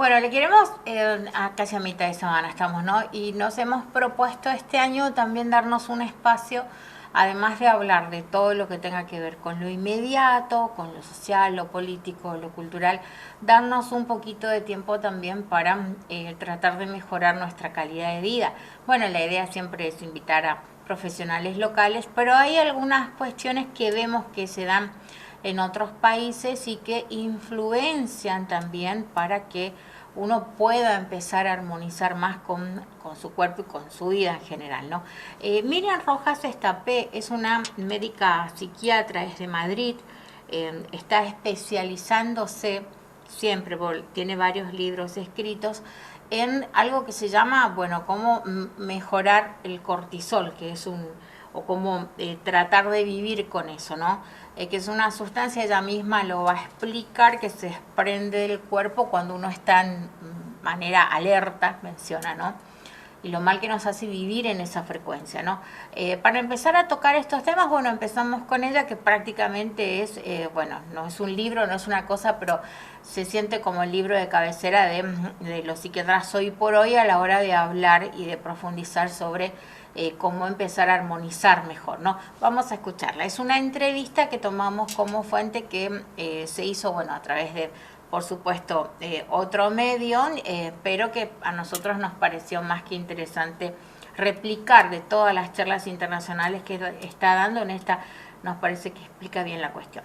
Bueno, le queremos, a casi a mitad de semana estamos, ¿no? Y nos hemos propuesto este año también darnos un espacio, además de hablar de todo lo que tenga que ver con lo inmediato, con lo social, lo político, lo cultural, darnos un poquito de tiempo también para tratar de mejorar nuestra calidad de vida. Bueno, la idea siempre es invitar a profesionales locales, pero hay algunas cuestiones que vemos que se dan en otros países y que influencian también para que uno pueda empezar a armonizar más con su cuerpo y con su vida en general, ¿no? Miriam Rojas Estapé es una médica psiquiatra, es de Madrid, está especializándose siempre, tiene varios libros escritos, en algo que se llama, bueno, cómo mejorar el cortisol, que es o cómo tratar de vivir con eso, ¿no? Que es una sustancia, ella misma lo va a explicar, que se desprende del cuerpo cuando uno está en manera alerta, menciona, ¿no? Y lo mal que nos hace vivir en esa frecuencia, ¿no? Para empezar a tocar estos temas, bueno, empezamos con ella, que prácticamente es, bueno, no es un libro, no es una cosa, pero se siente como el libro de cabecera de los psiquiatras hoy por hoy a la hora de hablar y de profundizar sobre cómo empezar a armonizar mejor, ¿no? Vamos a escucharla. Es una entrevista que tomamos como fuente que se hizo, bueno, a través de, por supuesto, otro medio, pero que a nosotros nos pareció más que interesante replicar de todas las charlas internacionales que está dando. En esta nos parece que explica bien la cuestión.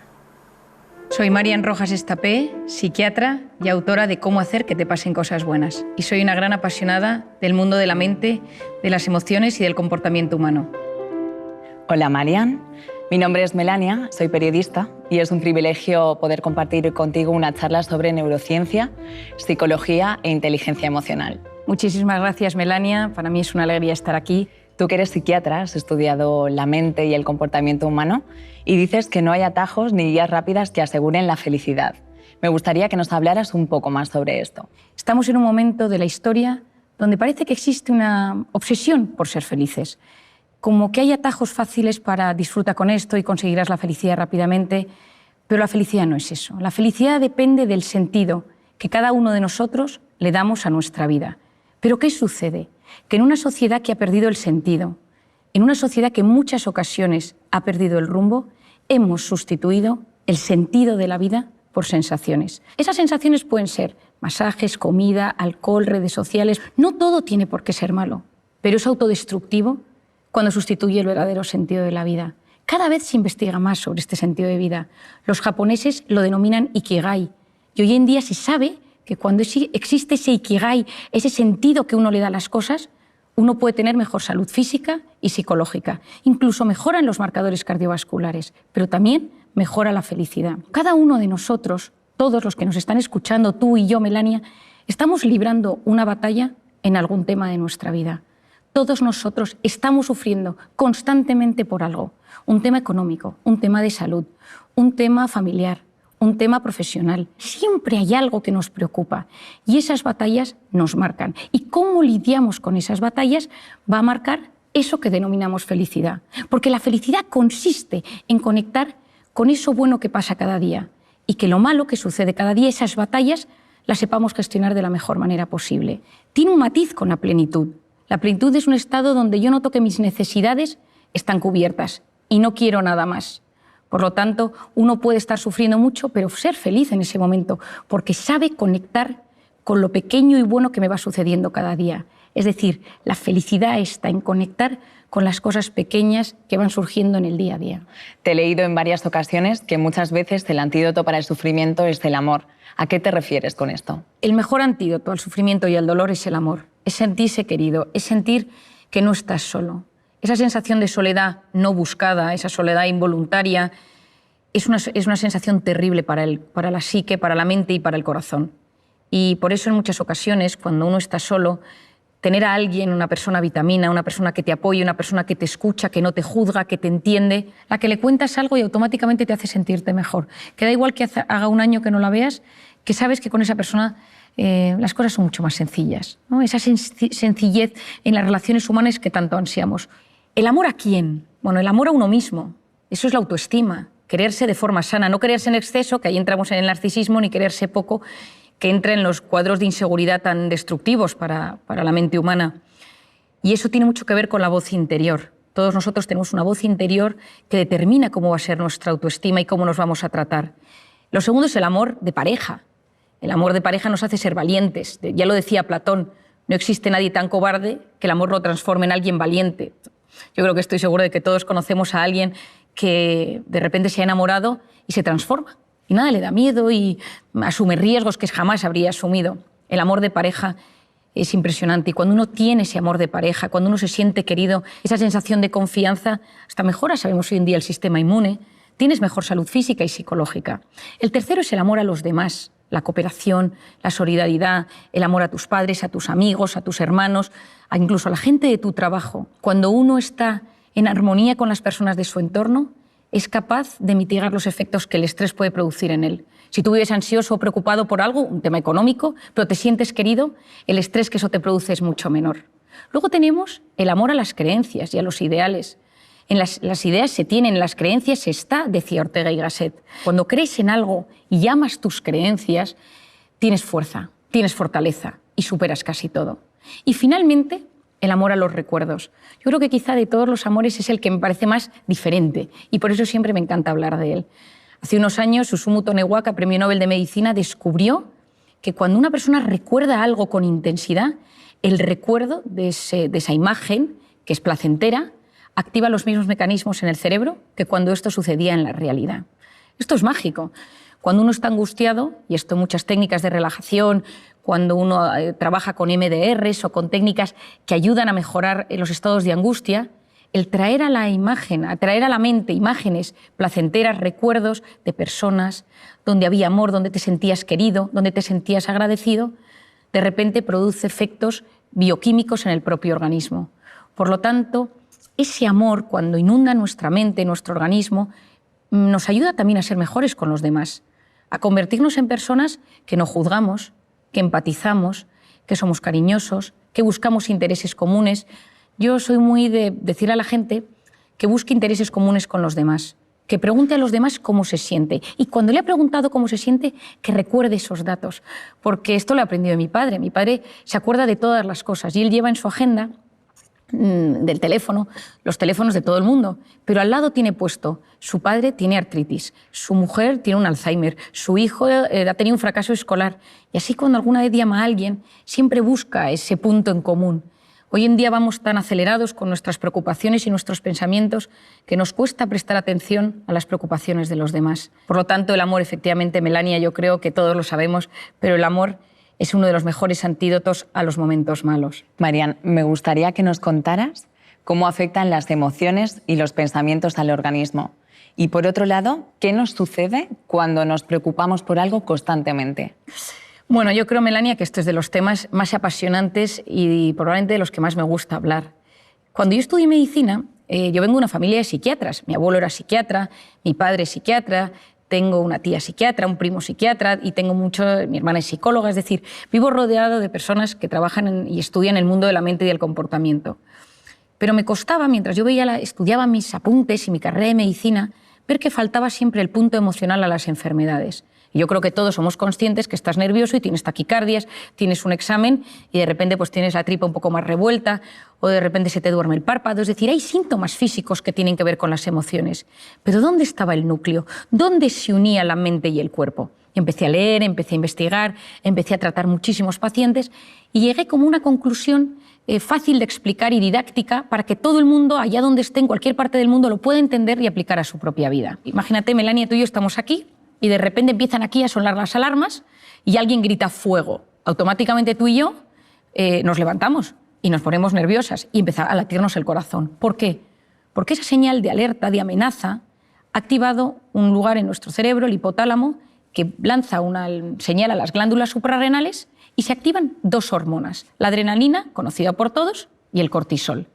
Soy Miriam Rojas Estapé, psiquiatra y autora de Cómo hacer que te pasen cosas buenas. Y soy una gran apasionada del mundo de la mente, de las emociones y del comportamiento humano. Hola Marian, mi nombre es Melania, soy periodista y es un privilegio poder compartir contigo una charla sobre neurociencia, psicología e inteligencia emocional. Muchísimas gracias, Melania. Para mí es una alegría estar aquí. Tú que eres psiquiatra, has estudiado la mente y el comportamiento humano y dices que no hay atajos ni guías rápidas que aseguren la felicidad. Me gustaría que nos hablaras un poco más sobre esto. Estamos en un momento de la historia donde parece que existe una obsesión por ser felices. Como que hay atajos fáciles para disfrutar con esto y conseguirás la felicidad rápidamente, pero la felicidad no es eso. La felicidad depende del sentido que cada uno de nosotros le damos a nuestra vida. ¿Pero qué sucede? Que en una sociedad que ha perdido el sentido, en una sociedad que en muchas ocasiones ha perdido el rumbo, hemos sustituido el sentido de la vida por sensaciones. Esas sensaciones pueden ser masajes, comida, alcohol, redes sociales. No todo tiene por qué ser malo, pero es autodestructivo cuando sustituye el verdadero sentido de la vida. Cada vez se investiga más sobre este sentido de vida. Los japoneses lo denominan Ikigai y hoy en día se sabe que cuando existe ese Ikigai, ese sentido que uno le da a las cosas, uno puede tener mejor salud física y psicológica. Incluso mejoran los marcadores cardiovasculares, pero también mejora la felicidad. Cada uno de nosotros, todos los que nos están escuchando, tú y yo, Melania, estamos librando una batalla en algún tema de nuestra vida. Todos nosotros estamos sufriendo constantemente por algo. Un tema económico, un tema de salud, un tema familiar, un tema profesional. Siempre hay algo que nos preocupa y esas batallas nos marcan. Y cómo lidiamos con esas batallas va a marcar eso que denominamos felicidad. Porque la felicidad consiste en conectar con eso bueno que pasa cada día y que lo malo que sucede cada día, esas batallas, las sepamos gestionar de la mejor manera posible. Tiene un matiz con la plenitud. La plenitud es un estado donde yo noto que mis necesidades están cubiertas y no quiero nada más. Por lo tanto, uno puede estar sufriendo mucho, pero ser feliz en ese momento, porque sabe conectar con lo pequeño y bueno que me va sucediendo cada día. Es decir, la felicidad está en conectar con las cosas pequeñas que van surgiendo en el día a día. Te he leído en varias ocasiones que muchas veces el antídoto para el sufrimiento es el amor. ¿A qué te refieres con esto? El mejor antídoto al sufrimiento y al dolor es el amor. Es sentirse querido, es sentir que no estás solo. Esa sensación de soledad no buscada, esa soledad involuntaria, es una sensación terrible para la psique, para la mente y para el corazón. Y por eso en muchas ocasiones, cuando uno está solo, tener a alguien, una persona vitamina, una persona que te apoye, una persona que te escucha, que no te juzga, que te entiende, la que le cuentas algo y automáticamente te hace sentirte mejor. Que da igual que haga un año que no la veas, que sabes que con esa persona las cosas son mucho más sencillas, ¿no? Esa sencillez en las relaciones humanas que tanto ansiamos. ¿El amor a quién? Bueno, el amor a uno mismo. Eso es la autoestima. Quererse de forma sana, no quererse en exceso, que ahí entramos en el narcisismo, ni quererse poco. que entra en los cuadros de inseguridad tan destructivos para la mente humana. Y eso tiene mucho que ver con la voz interior. Todos nosotros tenemos una voz interior que determina cómo va a ser nuestra autoestima y cómo nos vamos a tratar. Lo segundo es el amor de pareja. El amor de pareja nos hace ser valientes. Ya lo decía Platón, no existe nadie tan cobarde que el amor lo transforme en alguien valiente. Yo creo que estoy seguro de que todos conocemos a alguien que de repente se ha enamorado y se transforma. Y nada le da miedo y asume riesgos que jamás habría asumido. El amor de pareja es impresionante. Y cuando uno tiene ese amor de pareja, cuando uno se siente querido, esa sensación de confianza, hasta mejora, sabemos hoy en día, el sistema inmune, tienes mejor salud física y psicológica. El tercero es el amor a los demás, la cooperación, la solidaridad, el amor a tus padres, a tus amigos, a tus hermanos, incluso a la gente de tu trabajo. Cuando uno está en armonía con las personas de su entorno, es capaz de mitigar los efectos que el estrés puede producir en él. Si tú vives ansioso o preocupado por algo, un tema económico, pero te sientes querido, el estrés que eso te produce es mucho menor. Luego tenemos el amor a las creencias y a los ideales. Las ideas se tienen, en las creencias se está, decía Ortega y Gasset. Cuando crees en algo y amas tus creencias, tienes fuerza, tienes fortaleza y superas casi todo. Y finalmente, el amor a los recuerdos. Yo creo que quizá de todos los amores es el que me parece más diferente y por eso siempre me encanta hablar de él. Hace unos años, Susumu Tonewaka, premio Nobel de Medicina, descubrió que cuando una persona recuerda algo con intensidad, el recuerdo de esa imagen, que es placentera, activa los mismos mecanismos en el cerebro que cuando esto sucedía en la realidad. Esto es mágico. Cuando uno está angustiado, y esto en muchas técnicas de relajación, cuando uno trabaja con MDRs o con técnicas que ayudan a mejorar los estados de angustia, el traer a la imagen, atraer a la mente imágenes placenteras, recuerdos de personas donde había amor, donde te sentías querido, donde te sentías agradecido, de repente produce efectos bioquímicos en el propio organismo. Por lo tanto, ese amor, cuando inunda nuestra mente, nuestro organismo, nos ayuda también a ser mejores con los demás, a convertirnos en personas que no juzgamos, que empatizamos, que somos cariñosos, que buscamos intereses comunes. Yo soy muy de decir a la gente que busque intereses comunes con los demás, que pregunte a los demás cómo se siente. Y cuando le ha preguntado cómo se siente, que recuerde esos datos. Porque esto lo he aprendido de mi padre. Mi padre se acuerda de todas las cosas y él lleva en su agenda del teléfono los teléfonos de todo el mundo. Pero al lado tiene puesto, su padre tiene artritis, su mujer tiene un Alzheimer, su hijo ha tenido un fracaso escolar. Y así cuando alguna vez llama a alguien, siempre busca ese punto en común. Hoy en día vamos tan acelerados con nuestras preocupaciones y nuestros pensamientos que nos cuesta prestar atención a las preocupaciones de los demás. Por lo tanto, el amor, efectivamente, Melania, yo creo que todos lo sabemos, pero el amor es uno de los mejores antídotos a los momentos malos. Marian, me gustaría que nos contaras cómo afectan las emociones y los pensamientos al organismo. Y por otro lado, ¿qué nos sucede cuando nos preocupamos por algo constantemente? Bueno, yo creo, Melania, que esto es de los temas más apasionantes y probablemente de los que más me gusta hablar. Cuando yo estudié medicina, yo vengo de una familia de psiquiatras. Mi abuelo era psiquiatra, mi padre es psiquiatra, tengo una tía psiquiatra, un primo psiquiatra y tengo mi hermana es psicóloga. Es decir, vivo rodeado de personas que trabajan y estudian el mundo de la mente y del comportamiento. Pero me costaba, mientras yo estudiaba mis apuntes y mi carrera de medicina, ver que faltaba siempre el punto emocional a las enfermedades. Y yo creo que todos somos conscientes que estás nervioso y tienes taquicardias, tienes un examen y de repente pues tienes la tripa un poco más revuelta o de repente se te duerme el párpado. Es decir, hay síntomas físicos que tienen que ver con las emociones. Pero ¿dónde estaba el núcleo? ¿Dónde se unía la mente y el cuerpo? Y empecé a leer, empecé a investigar, empecé a tratar muchísimos pacientes y llegué como a una conclusión fácil de explicar y didáctica para que todo el mundo, allá donde esté, en cualquier parte del mundo, lo pueda entender y aplicar a su propia vida. Imagínate, Melania, tú y yo estamos aquí y de repente empiezan aquí a sonar las alarmas y alguien grita fuego. Automáticamente tú y yo nos levantamos y nos ponemos nerviosas y empieza a latirnos el corazón. ¿Por qué? Porque esa señal de alerta, de amenaza, ha activado un lugar en nuestro cerebro, el hipotálamo, que lanza una señal a las glándulas suprarrenales y se activan dos hormonas, la adrenalina, conocida por todos, y el cortisol.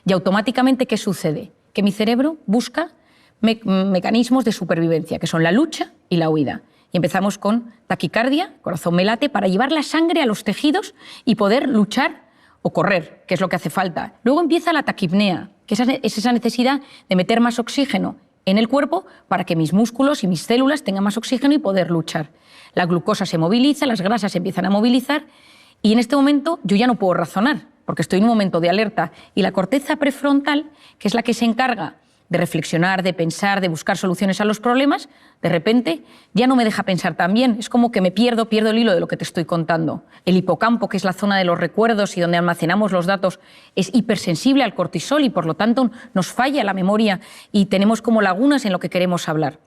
Y automáticamente, ¿qué sucede? Que mi cerebro busca mecanismos de supervivencia, que son la lucha y la huida. Y empezamos con taquicardia, corazón me late, para llevar la sangre a los tejidos y poder luchar o correr, que es lo que hace falta. Luego empieza la taquipnea, que es esa necesidad de meter más oxígeno en el cuerpo para que mis músculos y mis células tengan más oxígeno y poder luchar. La glucosa se moviliza, las grasas se empiezan a movilizar y en este momento yo ya no puedo razonar porque estoy en un momento de alerta y la corteza prefrontal, que es la que se encarga de reflexionar, de pensar, de buscar soluciones a los problemas, de repente ya no me deja pensar tan bien. Es como que me pierdo el hilo de lo que te estoy contando. El hipocampo, que es la zona de los recuerdos y donde almacenamos los datos, es hipersensible al cortisol y por lo tanto nos falla la memoria y tenemos como lagunas en lo que queremos hablar.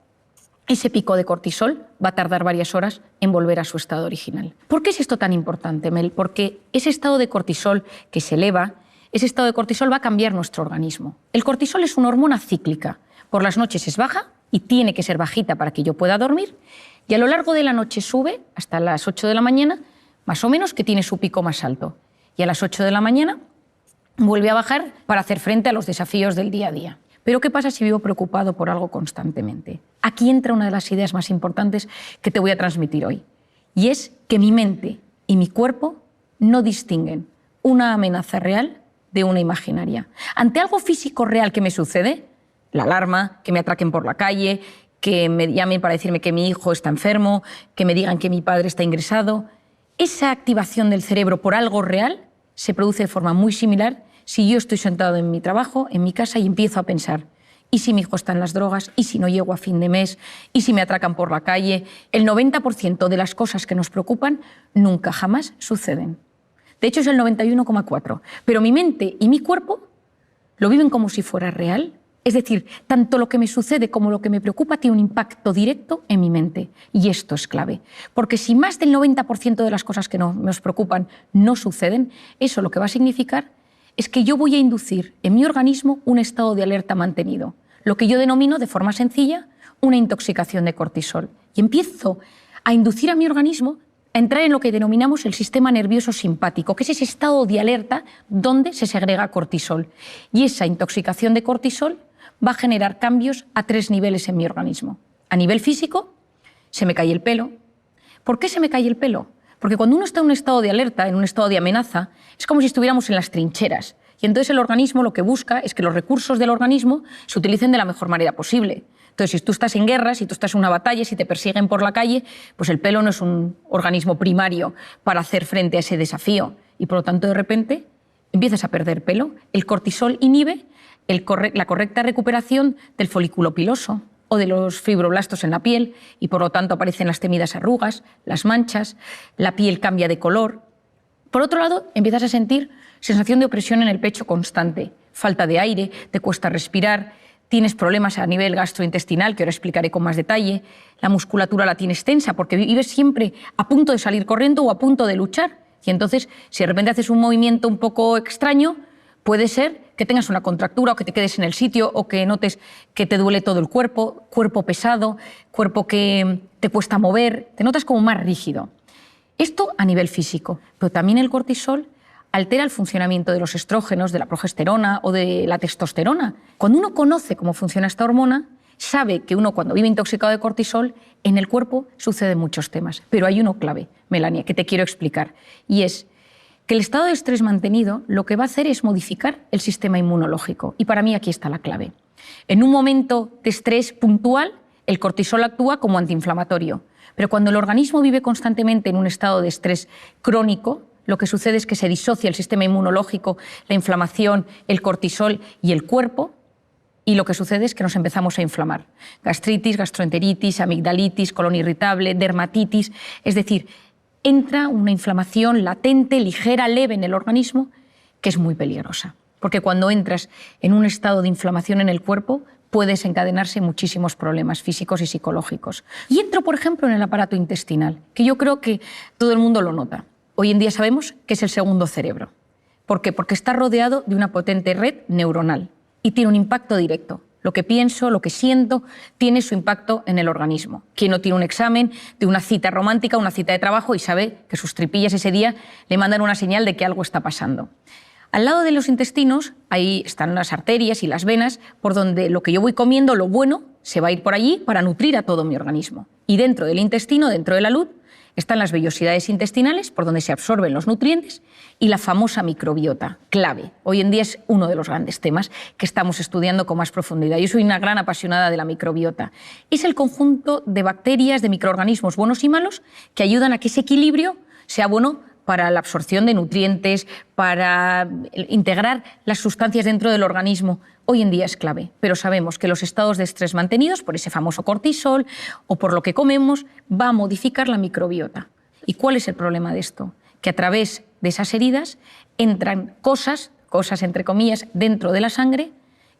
Ese pico de cortisol va a tardar varias horas en volver a su estado original. ¿Por qué es esto tan importante, Mel? Porque ese estado de cortisol que se eleva, ese estado de cortisol va a cambiar nuestro organismo. El cortisol es una hormona cíclica. Por las noches es baja y tiene que ser bajita para que yo pueda dormir y a lo largo de la noche sube hasta las 8 de la mañana, más o menos, que tiene su pico más alto. Y a las 8 de la mañana vuelve a bajar para hacer frente a los desafíos del día a día. Pero ¿qué pasa si vivo preocupado por algo constantemente? Aquí entra una de las ideas más importantes que te voy a transmitir hoy y es que mi mente y mi cuerpo no distinguen una amenaza real de una imaginaria. Ante algo físico real que me sucede, la alarma, que me atraquen por la calle, que me llamen para decirme que mi hijo está enfermo, que me digan que mi padre está ingresado, esa activación del cerebro por algo real se produce de forma muy similar si yo estoy sentado en mi trabajo, en mi casa y empiezo a pensar, ¿y si mi hijo está en las drogas? ¿Y si no llego a fin de mes? ¿Y si me atracan por la calle? El 90% de las cosas que nos preocupan nunca jamás suceden. De hecho, es el 91,4%. Pero mi mente y mi cuerpo lo viven como si fuera real. Es decir, tanto lo que me sucede como lo que me preocupa tiene un impacto directo en mi mente. Y esto es clave. Porque si más del 90% de las cosas que nos preocupan no suceden, eso lo que va a significar es que yo voy a inducir en mi organismo un estado de alerta mantenido. Lo que yo denomino, de forma sencilla, una intoxicación de cortisol. Y empiezo a inducir a mi organismo a entrar en lo que denominamos el sistema nervioso simpático, que es ese estado de alerta donde se segrega cortisol. Y esa intoxicación de cortisol va a generar cambios a 3 niveles en mi organismo. A nivel físico, se me cae el pelo. ¿Por qué se me cae el pelo? Porque cuando uno está en un estado de alerta, en un estado de amenaza, es como si estuviéramos en las trincheras. Y entonces el organismo lo que busca es que los recursos del organismo se utilicen de la mejor manera posible. Entonces, si tú estás en guerra, si tú estás en una batalla, si te persiguen por la calle, pues el pelo no es un organismo primario para hacer frente a ese desafío. Y por lo tanto, de repente, empiezas a perder pelo. El cortisol inhibe la correcta recuperación del folículo piloso o de los fibroblastos en la piel y por lo tanto aparecen las temidas arrugas, las manchas, la piel cambia de color. Por otro lado, empiezas a sentir sensación de opresión en el pecho constante, falta de aire, te cuesta respirar, tienes problemas a nivel gastrointestinal, que ahora explicaré con más detalle, la musculatura la tienes tensa porque vives siempre a punto de salir corriendo o a punto de luchar. Y entonces, si de repente haces un movimiento un poco extraño, puede ser que tengas una contractura o que te quedes en el sitio o que notes que te duele todo el cuerpo, cuerpo pesado, cuerpo que te cuesta mover, te notas como más rígido. Esto a nivel físico, pero también el cortisol altera el funcionamiento de los estrógenos, de la progesterona o de la testosterona. Cuando uno conoce cómo funciona esta hormona, sabe que uno cuando vive intoxicado de cortisol, en el cuerpo suceden muchos temas. Pero hay uno clave, Melania, que te quiero explicar, y es que el estado de estrés mantenido lo que va a hacer es modificar el sistema inmunológico. Y para mí aquí está la clave. En un momento de estrés puntual, el cortisol actúa como antiinflamatorio. Pero cuando el organismo vive constantemente en un estado de estrés crónico, lo que sucede es que se disocia el sistema inmunológico, la inflamación, el cortisol y el cuerpo, y lo que sucede es que nos empezamos a inflamar. Gastritis, gastroenteritis, amigdalitis, colon irritable, dermatitis, es decir, entra una inflamación latente, ligera, leve en el organismo, que es muy peligrosa. Porque cuando entras en un estado de inflamación en el cuerpo, puede desencadenarse muchísimos problemas físicos y psicológicos. Y entro, por ejemplo, en el aparato intestinal, que yo creo que todo el mundo lo nota. Hoy en día sabemos que es el segundo cerebro. ¿Por qué? Porque está rodeado de una potente red neuronal y tiene un impacto directo. Lo que pienso, lo que siento, tiene su impacto en el organismo. Quien no tiene un examen de una cita romántica, una cita de trabajo y sabe que sus tripillas ese día le mandan una señal de que algo está pasando. Al lado de los intestinos, ahí están las arterias y las venas, por donde lo que yo voy comiendo, lo bueno, se va a ir por allí para nutrir a todo mi organismo. Y dentro del intestino, dentro de la luz, Están las vellosidades intestinales, por donde se absorben los nutrientes, y la famosa microbiota, clave. Hoy en día es uno de los grandes temas que estamos estudiando con más profundidad. Yo soy una gran apasionada de la microbiota. Es el conjunto de bacterias, de microorganismos buenos y malos que ayudan a que ese equilibrio sea bueno para la absorción de nutrientes, para integrar las sustancias dentro del organismo. Hoy en día es clave, pero sabemos que los estados de estrés mantenidos por ese famoso cortisol o por lo que comemos va a modificar la microbiota. ¿Y cuál es el problema de esto? Que a través de esas heridas entran cosas entre comillas, dentro de la sangre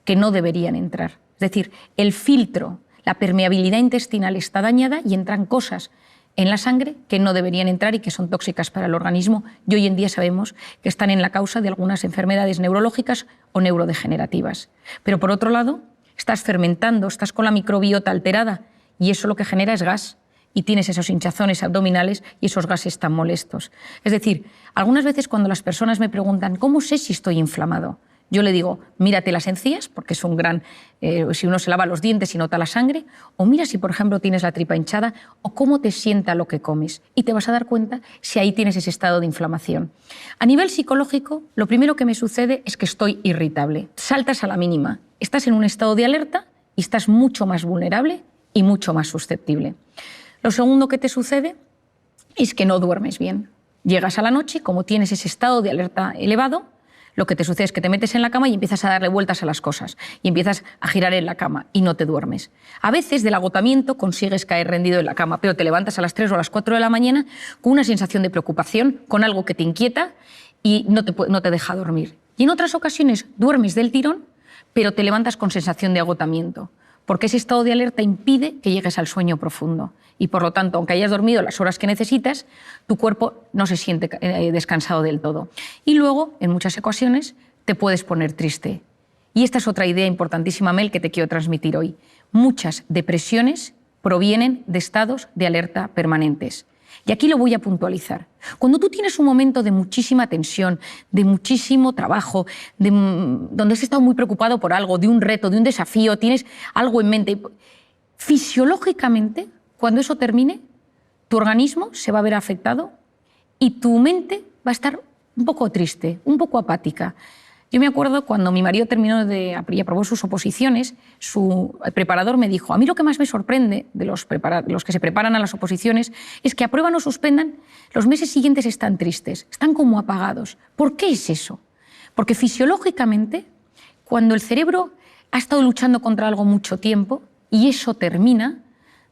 que no deberían entrar. Es decir, el filtro, la permeabilidad intestinal está dañada y entran cosas en la sangre que no deberían entrar y que son tóxicas para el organismo, y hoy en día sabemos que están en la causa de algunas enfermedades neurológicas o neurodegenerativas. Pero por otro lado, estás fermentando, estás con la microbiota alterada y eso lo que genera es gas y tienes esos hinchazones abdominales y esos gases tan molestos. Es decir, algunas veces cuando las personas me preguntan ¿cómo sé si estoy inflamado? Yo le digo, mírate las encías, porque es un gran... si uno se lava los dientes y nota la sangre, o mira si, por ejemplo, tienes la tripa hinchada, o cómo te sienta lo que comes. Y te vas a dar cuenta si ahí tienes ese estado de inflamación. A nivel psicológico, lo primero que me sucede es que estoy irritable. Saltas a la mínima. Estás en un estado de alerta y estás mucho más vulnerable y mucho más susceptible. Lo segundo que te sucede es que no duermes bien. Llegas a la noche, como tienes ese estado de alerta elevado, lo que te sucede es que te metes en la cama y empiezas a darle vueltas a las cosas y empiezas a girar en la cama y no te duermes. A veces del agotamiento consigues caer rendido en la cama, pero te levantas a las 3 o a las 4 de la mañana con una sensación de preocupación, con algo que te inquieta y no te deja dormir. Y en otras ocasiones duermes del tirón, pero te levantas con sensación de agotamiento, porque ese estado de alerta impide que llegues al sueño profundo. Y por lo tanto, aunque hayas dormido las horas que necesitas, tu cuerpo no se siente descansado del todo. Y luego, en muchas ocasiones, te puedes poner triste. Y esta es otra idea importantísima, Mel, que te quiero transmitir hoy. Muchas depresiones provienen de estados de alerta permanentes. Y aquí lo voy a puntualizar. Cuando tú tienes un momento de muchísima tensión, de muchísimo trabajo, donde has estado muy preocupado por algo, de un reto, de un desafío, tienes algo en mente, fisiológicamente, cuando eso termine, tu organismo se va a ver afectado y tu mente va a estar un poco triste, un poco apática. Yo me acuerdo cuando mi marido terminó y aprobó sus oposiciones, su preparador me dijo, a mí lo que más me sorprende de los que se preparan a las oposiciones es que aprueban o suspendan, los meses siguientes están tristes, están como apagados. ¿Por qué es eso? Porque fisiológicamente, cuando el cerebro ha estado luchando contra algo mucho tiempo y eso termina,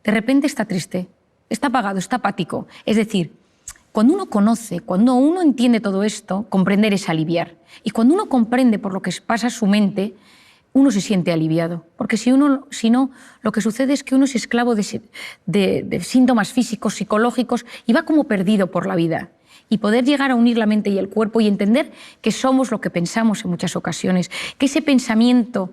de repente está triste, está apagado, está apático. Es decir, cuando uno conoce, cuando uno entiende todo esto, comprender es aliviar. Y cuando uno comprende por lo que pasa su mente, uno se siente aliviado. Porque si no, lo que sucede es que uno es esclavo de síntomas físicos, psicológicos, y va como perdido por la vida. Y poder llegar a unir la mente y el cuerpo y entender que somos lo que pensamos en muchas ocasiones, que ese pensamiento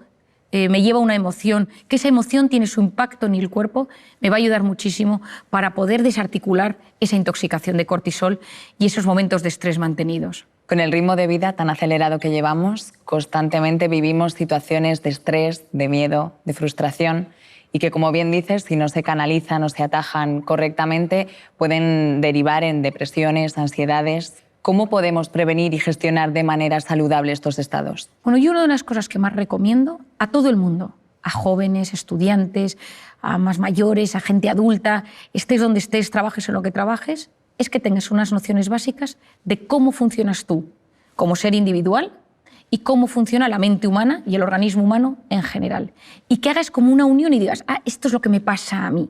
me lleva a una emoción, que esa emoción tiene su impacto en el cuerpo, me va a ayudar muchísimo para poder desarticular esa intoxicación de cortisol y esos momentos de estrés mantenidos. Con el ritmo de vida tan acelerado que llevamos, constantemente vivimos situaciones de estrés, de miedo, de frustración y que, como bien dices, si no se canalizan o se atajan correctamente, pueden derivar en depresiones, ansiedades. ¿Cómo podemos prevenir y gestionar de manera saludable estos estados? Bueno, yo una de las cosas que más recomiendo a todo el mundo, a jóvenes, estudiantes, a más mayores, a gente adulta, estés donde estés, trabajes en lo que trabajes, es que tengas unas nociones básicas de cómo funcionas tú como ser individual y cómo funciona la mente humana y el organismo humano en general. Y que hagas como una unión y digas, esto es lo que me pasa a mí.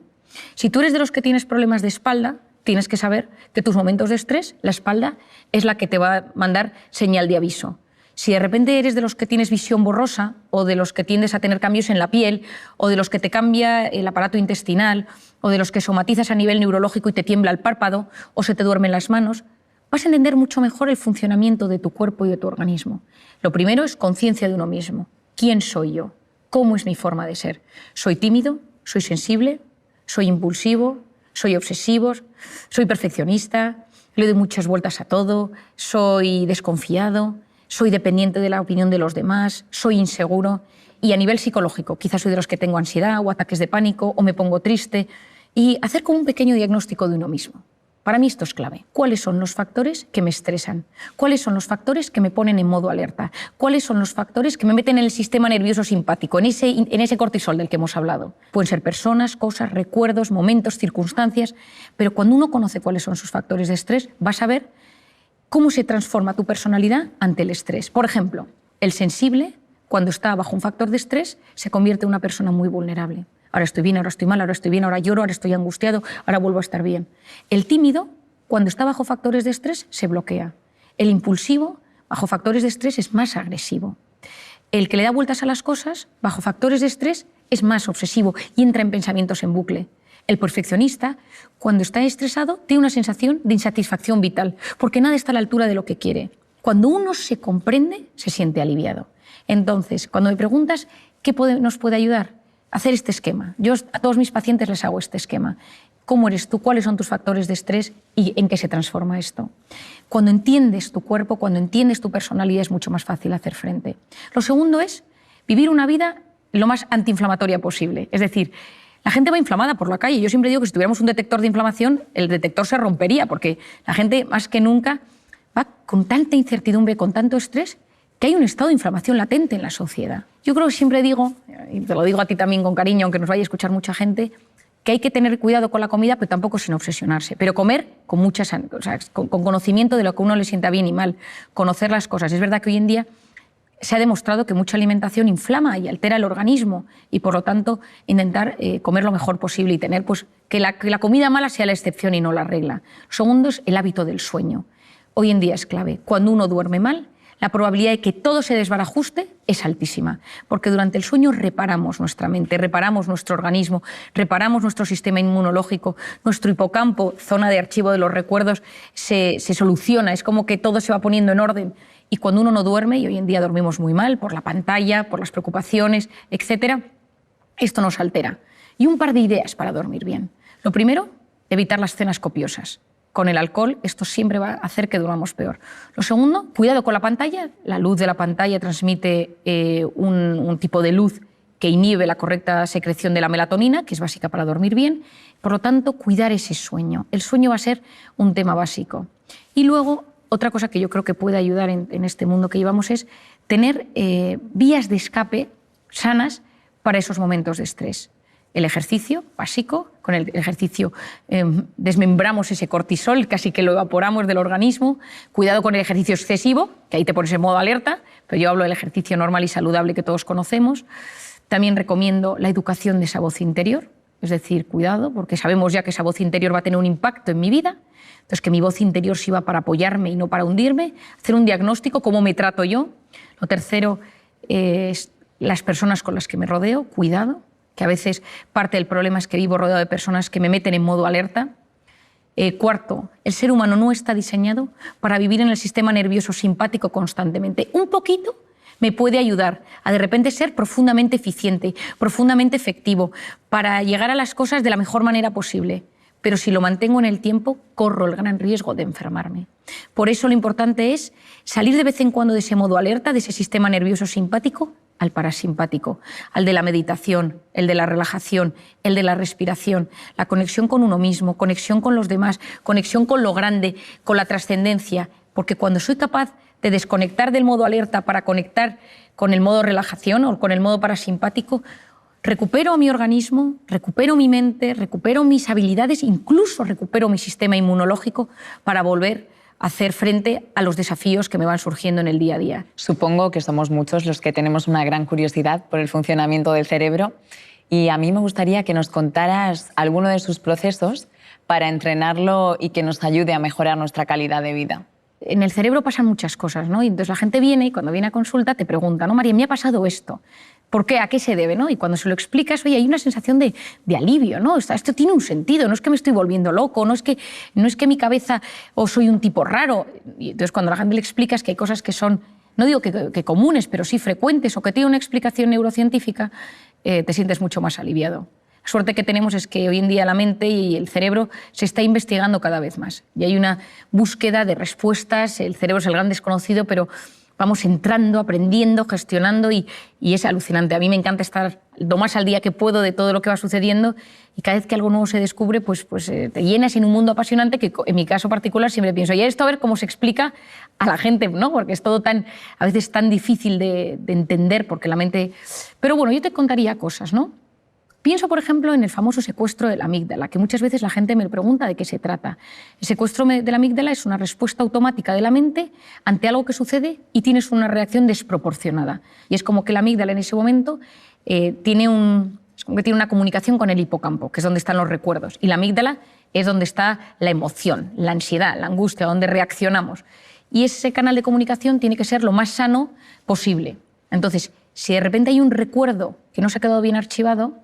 Si tú eres de los que tienes problemas de espalda, tienes que saber que tus momentos de estrés, la espalda, es la que te va a mandar señal de aviso. Si de repente eres de los que tienes visión borrosa o de los que tiendes a tener cambios en la piel o de los que te cambia el aparato intestinal o de los que somatizas a nivel neurológico y te tiembla el párpado o se te duermen las manos, vas a entender mucho mejor el funcionamiento de tu cuerpo y de tu organismo. Lo primero es conciencia de uno mismo. ¿Quién soy yo? ¿Cómo es mi forma de ser? ¿Soy tímido? ¿Soy sensible? ¿Soy impulsivo? ¿Soy obsesivo? ¿Soy perfeccionista? ¿Le doy muchas vueltas a todo? ¿Soy desconfiado? ¿Soy dependiente de la opinión de los demás? ¿Soy inseguro? Y a nivel psicológico, quizás soy de los que tengo ansiedad o ataques de pánico o me pongo triste. Y hacer como un pequeño diagnóstico de uno mismo. Para mí esto es clave. ¿Cuáles son los factores que me estresan? ¿Cuáles son los factores que me ponen en modo alerta? ¿Cuáles son los factores que me meten en el sistema nervioso simpático, en ese cortisol del que hemos hablado? Pueden ser personas, cosas, recuerdos, momentos, circunstancias, pero cuando uno conoce cuáles son sus factores de estrés, vas a ver cómo se transforma tu personalidad ante el estrés. Por ejemplo, el sensible, cuando está bajo un factor de estrés, se convierte en una persona muy vulnerable. Ahora estoy bien, ahora estoy mal, ahora estoy bien, ahora lloro, ahora estoy angustiado, ahora vuelvo a estar bien. El tímido, cuando está bajo factores de estrés, se bloquea. El impulsivo, bajo factores de estrés, es más agresivo. El que le da vueltas a las cosas, bajo factores de estrés, es más obsesivo y entra en pensamientos en bucle. El perfeccionista, cuando está estresado, tiene una sensación de insatisfacción vital, porque nada está a la altura de lo que quiere. Cuando uno se comprende, se siente aliviado. Entonces, cuando me preguntas qué nos puede ayudar, hacer este esquema. Yo a todos mis pacientes les hago este esquema. ¿Cómo eres tú? ¿Cuáles son tus factores de estrés? ¿Y en qué se transforma esto? Cuando entiendes tu cuerpo, cuando entiendes tu personalidad, es mucho más fácil hacer frente. Lo segundo es vivir una vida lo más antiinflamatoria posible. Es decir, la gente va inflamada por la calle. Yo siempre digo que si tuviéramos un detector de inflamación, el detector se rompería, porque la gente, más que nunca, va con tanta incertidumbre, con tanto estrés, que hay un estado de inflamación latente en la sociedad. Yo creo que siempre digo, y te lo digo a ti también con cariño, aunque nos vaya a escuchar mucha gente, que hay que tener cuidado con la comida, pero tampoco sin obsesionarse. Pero comer con con conocimiento de lo que a uno le sienta bien y mal, conocer las cosas. Es verdad que hoy en día se ha demostrado que mucha alimentación inflama y altera el organismo y, por lo tanto, intentar comer lo mejor posible y tener que la comida mala sea la excepción y no la regla. Lo segundo es el hábito del sueño. Hoy en día es clave. Cuando uno duerme mal, la probabilidad de que todo se desbarajuste es altísima, porque durante el sueño reparamos nuestra mente, reparamos nuestro organismo, reparamos nuestro sistema inmunológico, nuestro hipocampo, zona de archivo de los recuerdos, se soluciona, es como que todo se va poniendo en orden. Y cuando uno no duerme, y hoy en día dormimos muy mal por la pantalla, por las preocupaciones, etc., esto nos altera. Y un par de ideas para dormir bien. Lo primero, evitar las cenas copiosas. Con el alcohol esto siempre va a hacer que durmamos peor. Lo segundo, cuidado con la pantalla. La luz de la pantalla transmite un tipo de luz que inhibe la correcta secreción de la melatonina, que es básica para dormir bien. Por lo tanto, cuidar ese sueño. El sueño va a ser un tema básico. Y luego, otra cosa que yo creo que puede ayudar en este mundo que llevamos es tener vías de escape sanas para esos momentos de estrés. El ejercicio básico, con el ejercicio desmembramos ese cortisol, casi que lo evaporamos del organismo. Cuidado con el ejercicio excesivo, que ahí te pones en modo alerta, pero yo hablo del ejercicio normal y saludable que todos conocemos. También recomiendo la educación de esa voz interior, es decir, cuidado, porque sabemos ya que esa voz interior va a tener un impacto en mi vida, entonces que mi voz interior sirva para apoyarme y no para hundirme, hacer un diagnóstico, cómo me trato yo. Lo tercero es las personas con las que me rodeo, cuidado, que a veces parte del problema es que vivo rodeado de personas que me meten en modo alerta. Cuarto, el ser humano no está diseñado para vivir en el sistema nervioso simpático constantemente. Un poquito me puede ayudar a de repente ser profundamente eficiente, profundamente efectivo, para llegar a las cosas de la mejor manera posible. Pero si lo mantengo en el tiempo, corro el gran riesgo de enfermarme. Por eso lo importante es salir de vez en cuando de ese modo alerta, de ese sistema nervioso simpático, al parasimpático, al de la meditación, el de la relajación, el de la respiración, la conexión con uno mismo, conexión con los demás, conexión con lo grande, con la trascendencia, porque cuando soy capaz de desconectar del modo alerta para conectar con el modo relajación o con el modo parasimpático, recupero mi organismo, recupero mi mente, recupero mis habilidades, incluso recupero mi sistema inmunológico para volver a hacer frente a los desafíos que me van surgiendo en el día a día. Supongo que somos muchos los que tenemos una gran curiosidad por el funcionamiento del cerebro y a mí me gustaría que nos contaras alguno de sus procesos para entrenarlo y que nos ayude a mejorar nuestra calidad de vida. En el cerebro pasan muchas cosas, ¿no? Y entonces la gente viene y cuando viene a consulta te pregunta, ¿no, María, me ha pasado esto? ¿Por qué? ¿A qué se debe? ¿No? Y cuando se lo explicas, oye, hay una sensación de alivio, ¿no? Esto tiene un sentido, no es que me estoy volviendo loco, no es que mi cabeza o soy un tipo raro. Y entonces cuando la gente le explicas que hay cosas que son, no digo que comunes, pero sí frecuentes o que tienen una explicación neurocientífica, te sientes mucho más aliviado. La suerte que tenemos es que hoy en día la mente y el cerebro se está investigando cada vez más y hay una búsqueda de respuestas. El cerebro es el gran desconocido, pero vamos entrando, aprendiendo, gestionando y es alucinante. A mí me encanta estar lo más al día que puedo de todo lo que va sucediendo y cada vez que algo nuevo se descubre, pues te llenas en un mundo apasionante que en mi caso particular siempre pienso, y esto a ver cómo se explica a la gente, ¿no? Porque es todo a veces tan difícil de entender porque la mente... Pero bueno, yo te contaría cosas, ¿no? Pienso, por ejemplo, en el famoso secuestro de la amígdala, que muchas veces la gente me pregunta de qué se trata. El secuestro de la amígdala es una respuesta automática de la mente ante algo que sucede y tienes una reacción desproporcionada. Y es como que la amígdala en ese momento tiene una comunicación con el hipocampo, que es donde están los recuerdos. Y la amígdala es donde está la emoción, la ansiedad, la angustia, donde reaccionamos. Y ese canal de comunicación tiene que ser lo más sano posible. Entonces, si de repente hay un recuerdo que no se ha quedado bien archivado,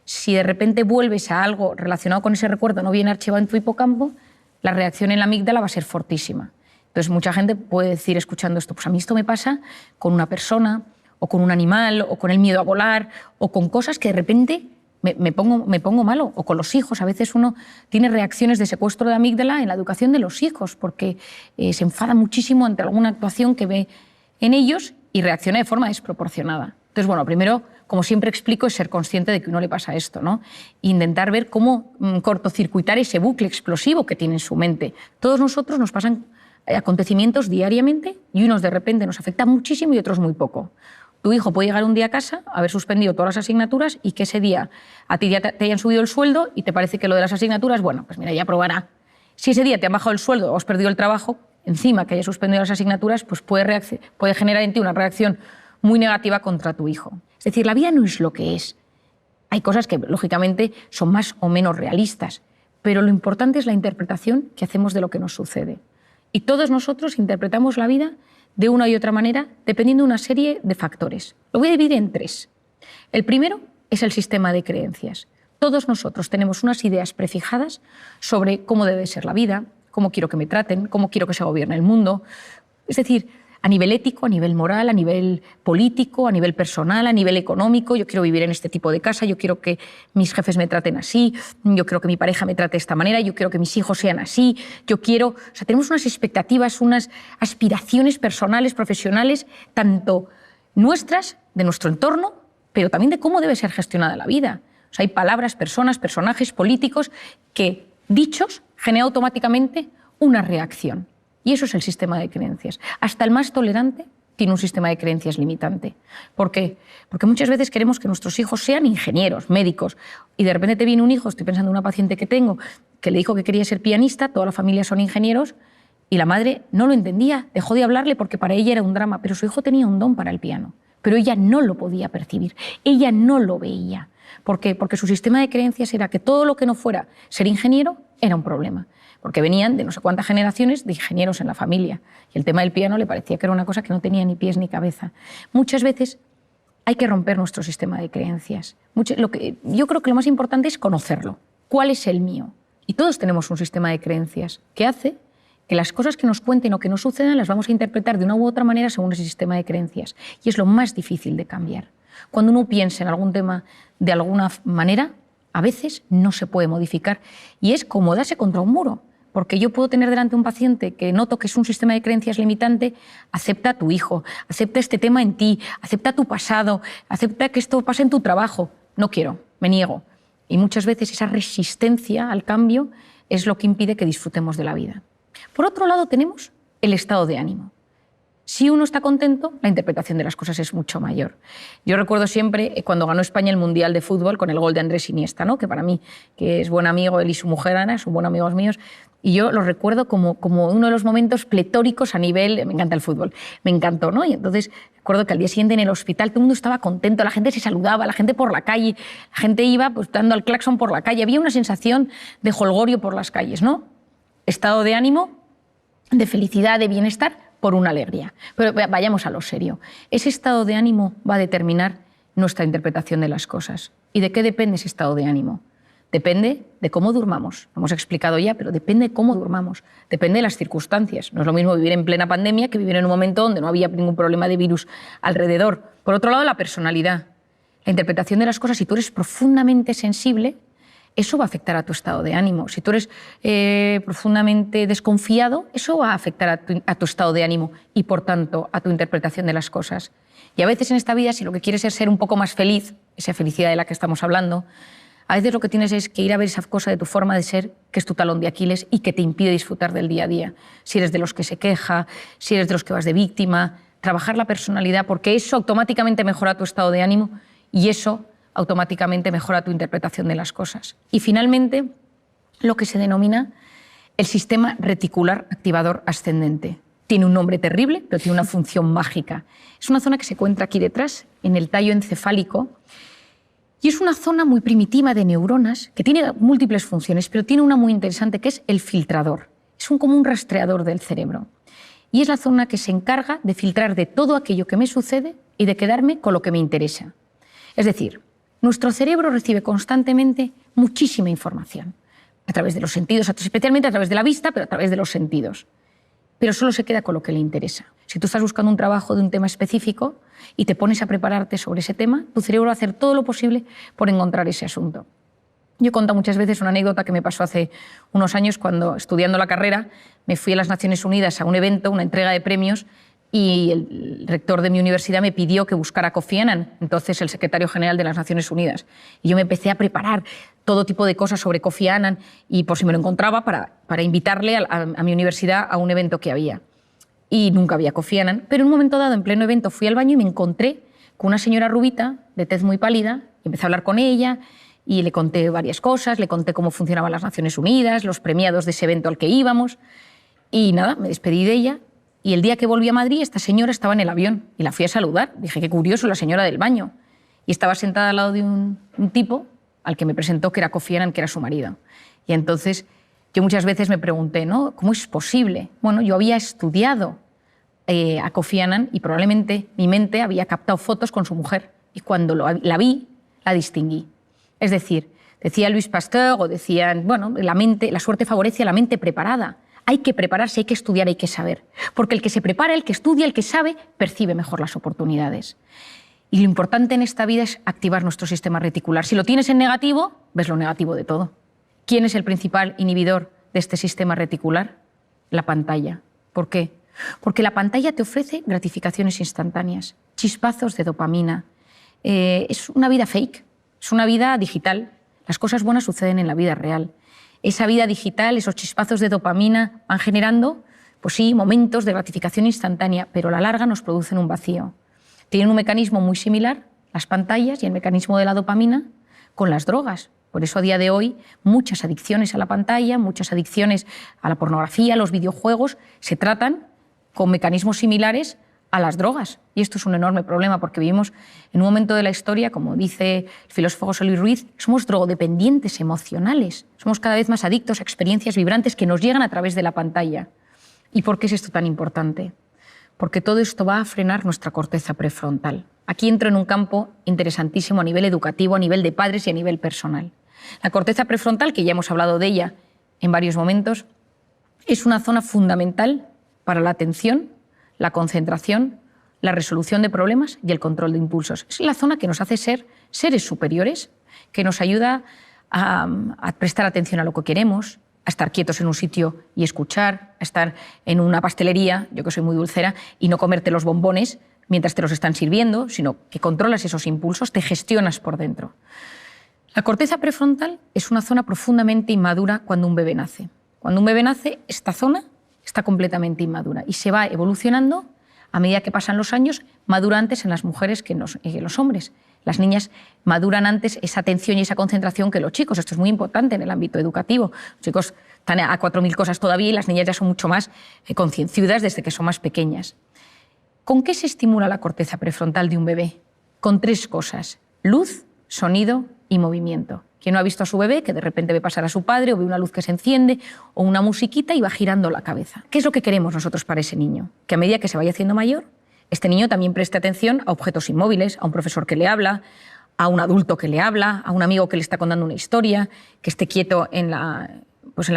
si de repente vuelves a algo relacionado con ese recuerdo no bien archivado en tu hipocampo, la reacción en la amígdala va a ser fortísima. Entonces, mucha gente puede decir, escuchando esto, pues a mí esto me pasa con una persona, o con un animal, o con el miedo a volar, o con cosas que de repente me pongo malo, o con los hijos. A veces uno tiene reacciones de secuestro de amígdala en la educación de los hijos, porque se enfada muchísimo ante alguna actuación que ve en ellos y reacciona de forma desproporcionada. Entonces, bueno, primero, como siempre explico, es ser consciente de que a uno le pasa esto, ¿no? Intentar ver cómo cortocircuitar ese bucle explosivo que tiene en su mente. Todos nosotros nos pasan acontecimientos diariamente y unos de repente nos afectan muchísimo y otros muy poco. Tu hijo puede llegar un día a casa, haber suspendido todas las asignaturas y que ese día a ti ya te hayan subido el sueldo y te parece que lo de las asignaturas, bueno, pues mira, ya probará. Si ese día te han bajado el sueldo o has perdido el trabajo, encima que hayas suspendido las asignaturas, pues puede generar en ti una reacción muy negativa contra tu hijo. Es decir, la vida no es lo que es. Hay cosas que, lógicamente, son más o menos realistas, pero lo importante es la interpretación que hacemos de lo que nos sucede. Y todos nosotros interpretamos la vida de una y otra manera dependiendo de una serie de factores. Lo voy a dividir en 3. El primero es el sistema de creencias. Todos nosotros tenemos unas ideas prefijadas sobre cómo debe ser la vida, cómo quiero que me traten, cómo quiero que se gobierne el mundo. Es decir, a nivel ético, a nivel moral, a nivel político, a nivel personal, a nivel económico. Yo quiero vivir en este tipo de casa, yo quiero que mis jefes me traten así, yo quiero que mi pareja me trate de esta manera, yo quiero que mis hijos sean así, yo quiero... O sea, tenemos unas expectativas, unas aspiraciones personales, profesionales, tanto nuestras, de nuestro entorno, pero también de cómo debe ser gestionada la vida. O sea, hay palabras, personas, personajes, políticos que, dichos, generan automáticamente una reacción. Y eso es el sistema de creencias. Hasta el más tolerante tiene un sistema de creencias limitante. ¿Por qué? Porque muchas veces queremos que nuestros hijos sean ingenieros, médicos, y de repente te viene un hijo, estoy pensando en una paciente que tengo, que le dijo que quería ser pianista, toda la familia son ingenieros, y la madre no lo entendía, dejó de hablarle porque para ella era un drama, pero su hijo tenía un don para el piano, pero ella no lo podía percibir, ella no lo veía. ¿Por qué? Porque su sistema de creencias era que todo lo que no fuera ser ingeniero era un problema. Porque venían de no sé cuántas generaciones de ingenieros en la familia. Y el tema del piano le parecía que era una cosa que no tenía ni pies ni cabeza. Muchas veces hay que romper nuestro sistema de creencias. Yo creo que lo más importante es conocerlo. ¿Cuál es el mío? Y todos tenemos un sistema de creencias que hace que las cosas que nos cuenten o que nos sucedan las vamos a interpretar de una u otra manera según ese sistema de creencias. Y es lo más difícil de cambiar. Cuando uno piensa en algún tema de alguna manera, a veces no se puede modificar. Y es como darse contra un muro. Porque yo puedo tener delante un paciente que noto que es un sistema de creencias limitante, acepta a tu hijo, acepta este tema en ti, acepta tu pasado, acepta que esto pase en tu trabajo. No quiero, me niego. Y muchas veces esa resistencia al cambio es lo que impide que disfrutemos de la vida. Por otro lado, tenemos el estado de ánimo. Si uno está contento, la interpretación de las cosas es mucho mayor. Yo recuerdo siempre cuando ganó España el Mundial de Fútbol con el gol de Andrés Iniesta, ¿no? Que para mí, que es buen amigo, él y su mujer Ana, son buenos amigos míos, y yo lo recuerdo como uno de los momentos pletóricos a nivel... Me encanta el fútbol, me encantó, ¿no? Y entonces recuerdo que al día siguiente en el hospital todo el mundo estaba contento, la gente se saludaba, la gente por la calle, la gente iba pues dando al claxon por la calle, había una sensación de jolgorio por las calles, ¿no? Estado de ánimo, de felicidad, de bienestar, por una alegría. Pero vayamos a lo serio. Ese estado de ánimo va a determinar nuestra interpretación de las cosas. ¿Y de qué depende ese estado de ánimo? Depende de cómo durmamos. Lo hemos explicado ya, pero depende de cómo durmamos. Depende de las circunstancias. No es lo mismo vivir en plena pandemia que vivir en un momento donde no había ningún problema de virus alrededor. Por otro lado, la personalidad. La interpretación de las cosas, si tú eres profundamente sensible, eso va a afectar a tu estado de ánimo. Si tú eres profundamente desconfiado, eso va a afectar a tu estado de ánimo y, por tanto, a tu interpretación de las cosas. Y a veces en esta vida, si lo que quieres es ser un poco más feliz, esa felicidad de la que estamos hablando, a veces lo que tienes es que ir a ver esa cosa de tu forma de ser, que es tu talón de Aquiles y que te impide disfrutar del día a día. Si eres de los que se queja, si eres de los que vas de víctima, trabajar la personalidad, porque eso automáticamente mejora tu estado de ánimo y eso automáticamente mejora tu interpretación de las cosas. Y finalmente, lo que se denomina el sistema reticular activador ascendente. Tiene un nombre terrible, pero tiene una función mágica. Es una zona que se encuentra aquí detrás, en el tallo encefálico, y es una zona muy primitiva de neuronas que tiene múltiples funciones, pero tiene una muy interesante que es el filtrador. Es como un rastreador del cerebro. Y es la zona que se encarga de filtrar de todo aquello que me sucede y de quedarme con lo que me interesa. Es decir, nuestro cerebro recibe constantemente muchísima información, a través de los sentidos, especialmente a través de la vista, pero a través de los sentidos. Pero solo se queda con lo que le interesa. Si tú estás buscando un trabajo de un tema específico y te pones a prepararte sobre ese tema, tu cerebro va a hacer todo lo posible por encontrar ese asunto. Yo he contado muchas veces una anécdota que me pasó hace unos años cuando, estudiando la carrera, me fui a las Naciones Unidas a un evento, una entrega de premios, y el rector de mi universidad me pidió que buscara a Kofi Annan, entonces el secretario general de las Naciones Unidas. Y yo me empecé a preparar todo tipo de cosas sobre Kofi Annan y por si me lo encontraba para invitarle a mi universidad a un evento que había. Y nunca había Kofi Annan, pero en un momento dado, en pleno evento, fui al baño y me encontré con una señora rubita, de tez muy pálida, y empecé a hablar con ella y le conté varias cosas, le conté cómo funcionaban las Naciones Unidas, los premiados de ese evento al que íbamos, y nada, me despedí de ella. Y el día que volví a Madrid, esta señora estaba en el avión y la fui a saludar. Dije, qué curioso, la señora del baño. Y estaba sentada al lado de un tipo al que me presentó que era Kofi Annan, que era su marido. Y entonces yo muchas veces me pregunté, ¿no? ¿Cómo es posible? Bueno, yo había estudiado a Kofi Annan y probablemente mi mente había captado fotos con su mujer. Y cuando la vi, la distinguí. Es decir, decía Louis Pasteur o decían, bueno, la suerte favorece a la mente preparada. Hay que prepararse, hay que estudiar, hay que saber. Porque el que se prepara, el que estudia, el que sabe, percibe mejor las oportunidades. Y lo importante en esta vida es activar nuestro sistema reticular. Si lo tienes en negativo, ves lo negativo de todo. ¿Quién es el principal inhibidor de este sistema reticular? La pantalla. ¿Por qué? Porque la pantalla te ofrece gratificaciones instantáneas, chispazos de dopamina. Es una vida fake, es una vida digital. Las cosas buenas suceden en la vida real. Esa vida digital, esos chispazos de dopamina van generando, pues sí, momentos de gratificación instantánea, pero a la larga nos producen un vacío. Tienen un mecanismo muy similar, las pantallas y el mecanismo de la dopamina, con las drogas. Por eso a día de hoy muchas adicciones a la pantalla, muchas adicciones a la pornografía, a los videojuegos, se tratan con mecanismos similares a las drogas. Y esto es un enorme problema porque vivimos en un momento de la historia, como dice el filósofo José Luis Ruiz, somos drogodependientes emocionales. Somos cada vez más adictos a experiencias vibrantes que nos llegan a través de la pantalla. ¿Y por qué es esto tan importante? Porque todo esto va a frenar nuestra corteza prefrontal. Aquí entro en un campo interesantísimo a nivel educativo, a nivel de padres y a nivel personal. La corteza prefrontal, que ya hemos hablado de ella en varios momentos, es una zona fundamental para la atención, la concentración, la resolución de problemas y el control de impulsos. Es la zona que nos hace ser seres superiores, que nos ayuda a prestar atención a lo que queremos, a estar quietos en un sitio y escuchar, a estar en una pastelería, yo que soy muy dulcera, y no comerte los bombones mientras te los están sirviendo, sino que controlas esos impulsos, te gestionas por dentro. La corteza prefrontal es una zona profundamente inmadura cuando un bebé nace. Cuando un bebé nace, esta zona está completamente inmadura y se va evolucionando a medida que pasan los años, madura antes en las mujeres que en los hombres. Las niñas maduran antes esa atención y esa concentración que los chicos. Esto es muy importante en el ámbito educativo. Los chicos están a 4.000 cosas todavía y las niñas ya son mucho más concienciudas desde que son más pequeñas. ¿Con qué se estimula la corteza prefrontal de un bebé? Con 3 cosas: luz, sonido y movimiento. ¿Quién no ha visto a su bebé que de repente ve pasar a su padre o ve una luz que se enciende o una musiquita y va girando la cabeza? ¿Qué es lo que queremos nosotros para ese niño? Que a medida que se vaya haciendo mayor, este niño también preste atención a objetos inmóviles, a un profesor que le habla, a un adulto que le habla, a un amigo que le está contando una historia, que esté quieto en la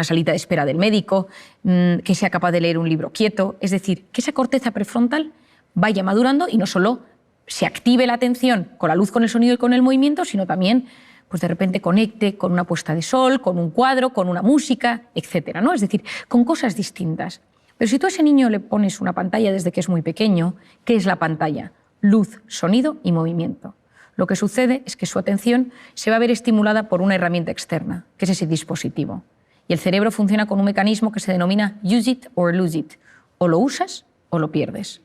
salita de espera del médico, que sea capaz de leer un libro quieto. Es decir, que esa corteza prefrontal vaya madurando y no solo se active la atención con la luz, con el sonido y con el movimiento, sino también pues de repente conecte con una puesta de sol, con un cuadro, con una música, etcétera, ¿no? Es decir, con cosas distintas. Pero si tú a ese niño le pones una pantalla desde que es muy pequeño, ¿qué es la pantalla? Luz, sonido y movimiento. Lo que sucede es que su atención se va a ver estimulada por una herramienta externa, que es ese dispositivo. Y el cerebro funciona con un mecanismo que se denomina use it or lose it. O lo usas o lo pierdes.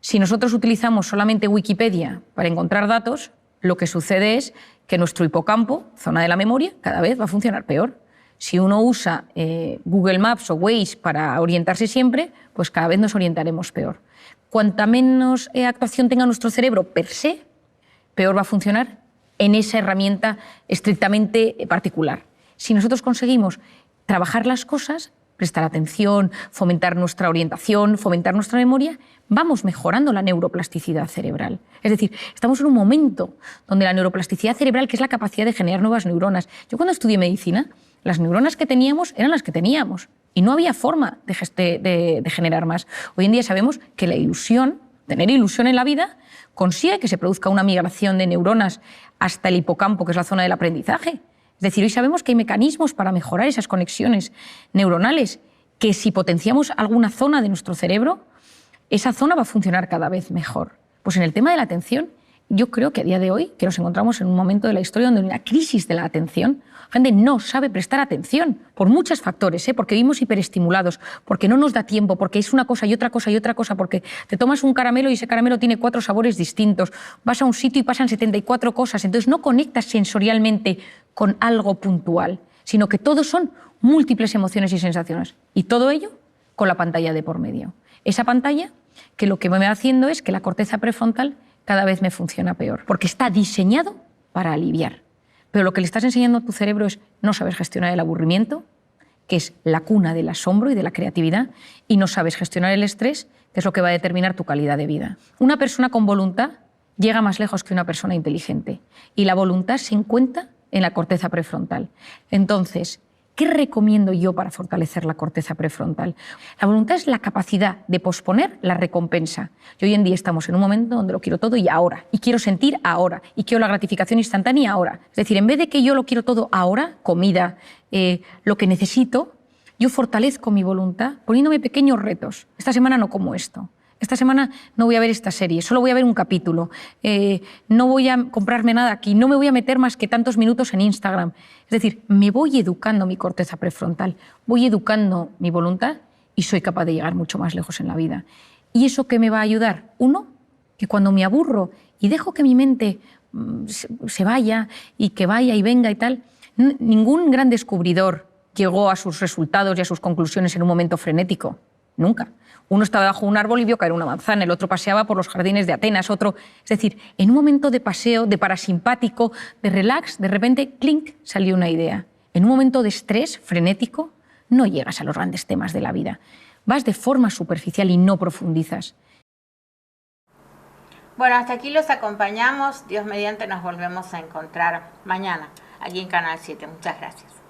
Si nosotros utilizamos solamente Wikipedia para encontrar datos, lo que sucede es que nuestro hipocampo, zona de la memoria, cada vez va a funcionar peor. Si uno usa Google Maps o Waze para orientarse siempre, pues cada vez nos orientaremos peor. Cuanta menos actuación tenga nuestro cerebro per se, peor va a funcionar en esa herramienta estrictamente particular. Si nosotros conseguimos trabajar las cosas, prestar atención, fomentar nuestra orientación, fomentar nuestra memoria, vamos mejorando la neuroplasticidad cerebral. Es decir, estamos en un momento donde la neuroplasticidad cerebral, que es la capacidad de generar nuevas neuronas. Yo cuando estudié medicina, las neuronas que teníamos eran las que teníamos y no había forma de generar más. Hoy en día sabemos que la ilusión, tener ilusión en la vida, consigue que se produzca una migración de neuronas hasta el hipocampo, que es la zona del aprendizaje. Es decir, hoy sabemos que hay mecanismos para mejorar esas conexiones neuronales, que si potenciamos alguna zona de nuestro cerebro, esa zona va a funcionar cada vez mejor. Pues en el tema de la atención, yo creo que a día de hoy, que nos encontramos en un momento de la historia donde hay una crisis de la atención, la gente no sabe prestar atención por muchos factores, porque vivimos hiperestimulados, porque no nos da tiempo, porque es una cosa y otra cosa y otra cosa, porque te tomas un caramelo y ese caramelo tiene 4 sabores distintos, vas a un sitio y pasan 74 cosas, entonces no conectas sensorialmente con algo puntual, sino que todos son múltiples emociones y sensaciones, y todo ello con la pantalla de por medio. Esa pantalla que lo que me va haciendo es que la corteza prefrontal cada vez me funciona peor, porque está diseñado para aliviar. Pero lo que le estás enseñando a tu cerebro es no sabes gestionar el aburrimiento, que es la cuna del asombro y de la creatividad, y no sabes gestionar el estrés, que es lo que va a determinar tu calidad de vida. Una persona con voluntad llega más lejos que una persona inteligente, y la voluntad se encuentra en la corteza prefrontal. Entonces, ¿qué recomiendo yo para fortalecer la corteza prefrontal? La voluntad es la capacidad de posponer la recompensa. Y hoy en día estamos en un momento donde lo quiero todo y ahora, y quiero sentir ahora, y quiero la gratificación instantánea ahora. Es decir, en vez de que yo lo quiero todo ahora, comida, lo que necesito, yo fortalezco mi voluntad poniéndome pequeños retos. Esta semana no como esto. Esta semana no voy a ver esta serie, solo voy a ver un capítulo, no voy a comprarme nada aquí, no me voy a meter más que tantos minutos en Instagram. Es decir, me voy educando mi corteza prefrontal, voy educando mi voluntad y soy capaz de llegar mucho más lejos en la vida. ¿Y eso qué me va a ayudar? Uno, que cuando me aburro y dejo que mi mente se vaya y que vaya y venga y tal, ningún gran descubridor llegó a sus resultados y a sus conclusiones en un momento frenético, nunca. Uno estaba bajo un árbol y vio caer una manzana, el otro paseaba por los jardines de Atenas, otro... Es decir, en un momento de paseo, de parasimpático, de relax, de repente, clink, salió una idea. En un momento de estrés frenético, no llegas a los grandes temas de la vida. Vas de forma superficial y no profundizas. Bueno, hasta aquí los acompañamos. Dios mediante nos volvemos a encontrar mañana, aquí en Canal 7. Muchas gracias.